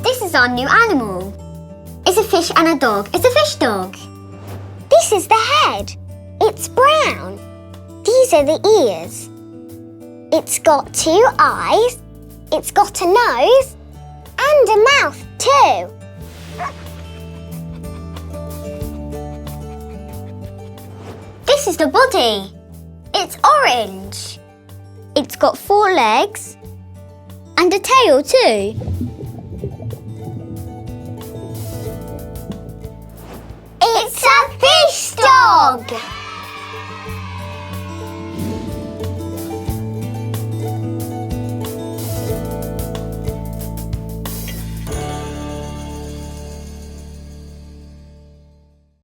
This is our new animal. It's a fish and a dog. It's a fish dog. This is the head. It's brown. These are the ears. It's got 2 eyes. It's got a nose and a mouth too. This is the body. It's orange. It's got 4 legs and a tail too. It's a fish dog.